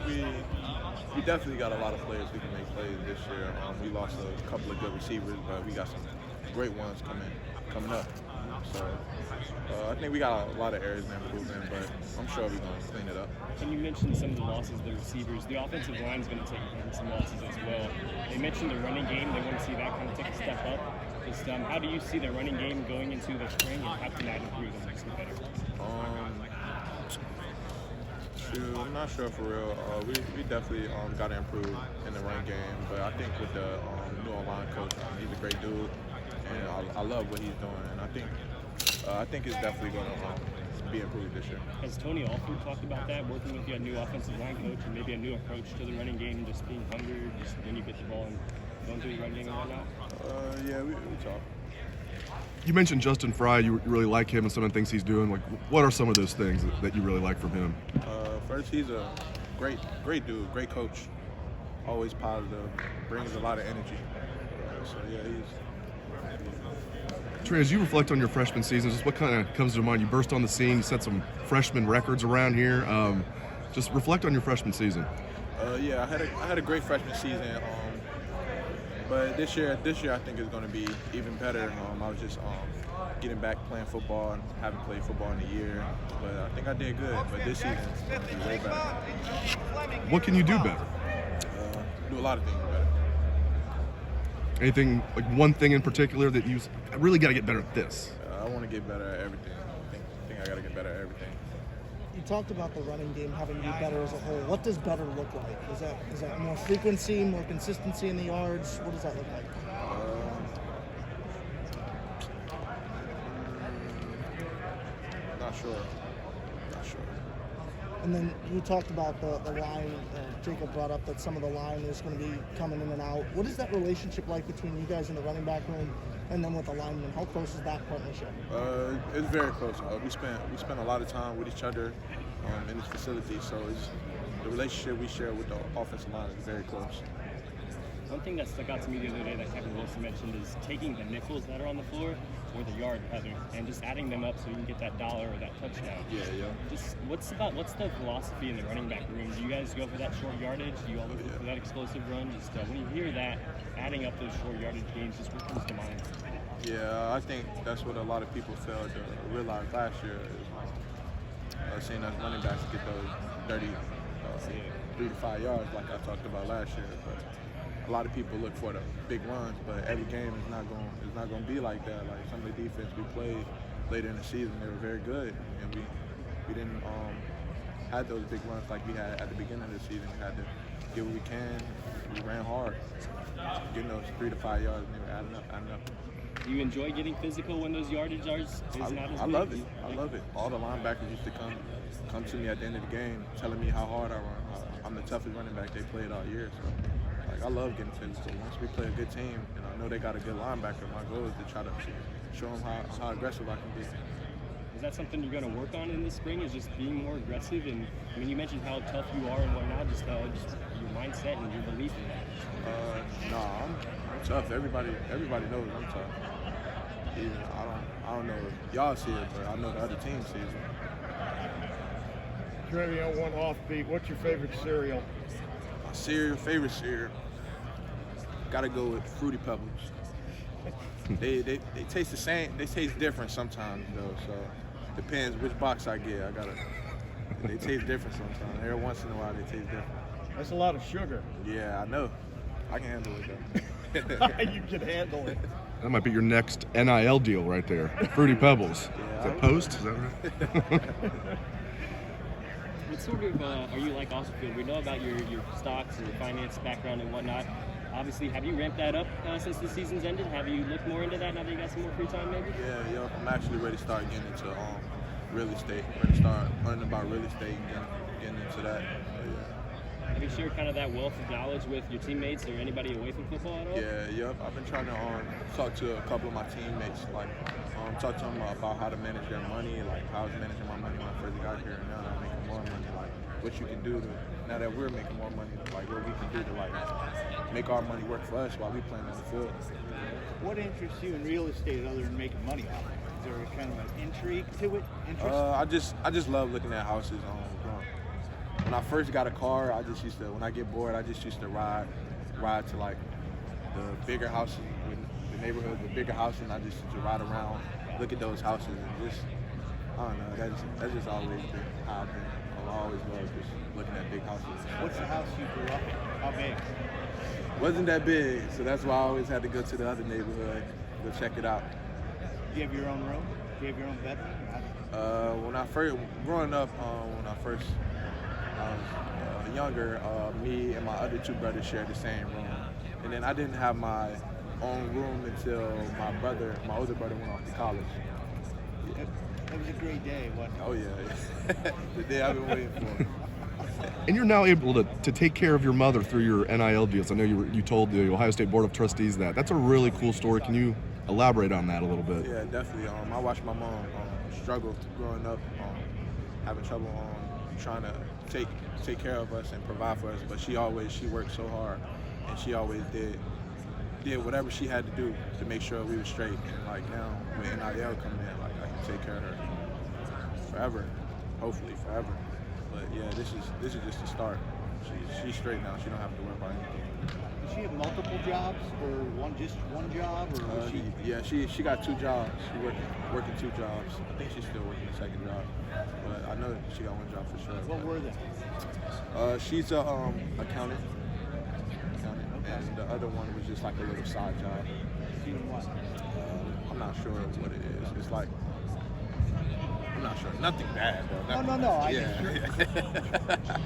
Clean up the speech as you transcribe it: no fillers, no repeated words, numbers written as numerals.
we definitely got a lot of players who can make plays this year. We lost a couple of good receivers, but we got some great ones coming up. So I think we got a lot of areas to improve in, but I'm sure we're going to clean it up. And you mentioned some of the losses, the receivers. The offensive line is going to take some losses as well. They mentioned the running game. They want to see that kind of take a step up. Just, how do you see the running game going into the spring, and how can that improve and make it better? I'm not sure for real. We definitely got to improve in the run game, but I think with the new line coach, he's a great dude, and I love what he's doing. And I think it's definitely going to be improved this year. Has Tony Alford talked about that, working with you, a new offensive line coach, and maybe a new approach to the running game, just being hungry, just when you get the ball and going through the running game and whatnot? Yeah, we talk. You mentioned Justin Fry. You really like him and some of the things he's doing. Like, what are some of those things that you really like from him? First, he's a great dude, great coach. Always positive, brings a lot of energy. So yeah, Trey, as you reflect on your freshman season, just what kind of comes to mind? You burst on the scene, you set some freshman records around here. Just reflect on your freshman season. Yeah, I had a great freshman season. But this year I think is going to be even better. I was just getting back playing football and haven't played football in a year. But I think I did good. But this season is going to be way better. What can you do better? Do a lot of things better. Anything, like one thing in particular that I really got to get better at this? I want to get better at everything. I think I got to get better at everything. You talked about the running game having to be better as a whole. What does better look like? Is that more frequency, more consistency in the yards? What does that look like? Not sure. And then you talked about the line. Jacob brought up that some of the line is going to be coming in and out. What is that relationship like between you guys in the running back room and then with the linemen? How close is that partnership? It's very close. We spent a lot of time with each other in this facility, so the relationship we share with the offensive line is very close. One thing that stuck out to me the other day that Kevin Wilson mentioned is taking the nickels that are on the floor, or the yard rather, and just adding them up so you can get that dollar or that touchdown. Yeah. Just what's the philosophy in the running back room? Do you guys go for that short yardage? Do you always go for that explosive run? Just when you hear that, adding up those short yardage games, just what comes to mind? Yeah, I think that's what a lot of people failed to realize last year is seeing us running backs get those dirty 3 to 5 yards like I talked about last year. But a lot of people look for the big runs, but every game is not going to be like that. Like some of the defense we played later in the season, they were very good, and we didn't have those big runs like we had at the beginning of the season. We had to get what we can. We ran hard, getting those 3 to 5 yards, and they were adding up. Do you enjoy getting physical when those yardage is not as big? I love it. All the linebackers used to come to me at the end of the game, telling me how hard I run. I'm the toughest running back they played all year. So, I love getting physical. Once we play a good team, and I know they got a good linebacker, my goal is to try to show them how aggressive I can be. Is that something you're going to work on in the spring? Is just being more aggressive? And I mean, you mentioned how tough you are and whatnot. Just your mindset and your belief in that. I'm tough. Everybody knows I'm tough. Even I don't know if y'all see it, but I know the other team sees it. TreVeyon, one offbeat. What's your favorite cereal? My favorite cereal. Gotta go with Fruity Pebbles. They taste the same. They taste different sometimes though. So depends which box I get. They taste different sometimes. Every once in a while they taste different. That's a lot of sugar. Yeah, I know. I can handle it though. You can handle it. That might be your next NIL deal right there. Fruity Pebbles. Yeah, Is that Post? Is that right? What sort of are you like Austin? We know about your stocks and your finance background and whatnot. Obviously, have you ramped that up since the season's ended? Have you looked more into that now that you got some more free time, maybe? Yeah. I'm actually ready to start getting into real estate. Ready to start learning about real estate and getting into that. Have you shared kind of that wealth of knowledge with your teammates or anybody away from football at all? Yeah. I've been trying to talk to a couple of my teammates, like talk to them about how to manage their money, like how I was managing my money when I first got here, and now that I'm making more money, like what you can do to, now that we're making more money, like what we can do to like make our money work for us while we playing on the field. What interests you in real estate other than making money off it? Is there kind of an intrigue to it? I just love looking at houses growing. when I first got a car, I just used to, when I get bored, I just used to ride to like the bigger houses in the neighborhood, the bigger houses, and I just used to ride around, look at those houses, and just, I don't know, that's just always been how I've been. I always loved just looking at big houses. What's the house you grew up in? How big? Wasn't that big, so that's why I always had to go to the other neighborhood, go check it out. Do you have your own room? Do you have your own bedroom? When I first, growing up, when I was younger, me and my other two brothers shared the same room. And then I didn't have my own room until my older brother went off to college. Yeah. That was a great day, wasn't it? Oh yeah, the day I've been waiting for. And you're now able to take care of your mother through your NIL deals. I know you told the Ohio State Board of Trustees that. That's a really cool story. Can you elaborate on that a little bit? Yeah, definitely. I watched my mom struggle growing up, having trouble trying to take care of us and provide for us. But she worked so hard, and she always did whatever she had to do to make sure we were straight. And like now, with NIL coming in, like I can take care of her forever, hopefully forever. But yeah, this is just the start. She's straight now. She don't have to worry about anything. Does she have multiple jobs or just one job? Or was she... Yeah, she got 2 jobs. She working 2 jobs. I think she's still working the second job, but I know she got 1 job for sure. What were they? She's a accountant, and the other one was just like a little side job. Doing what? I'm not sure what it is. It's like, I'm not sure. Nothing bad though. No. I Yeah. just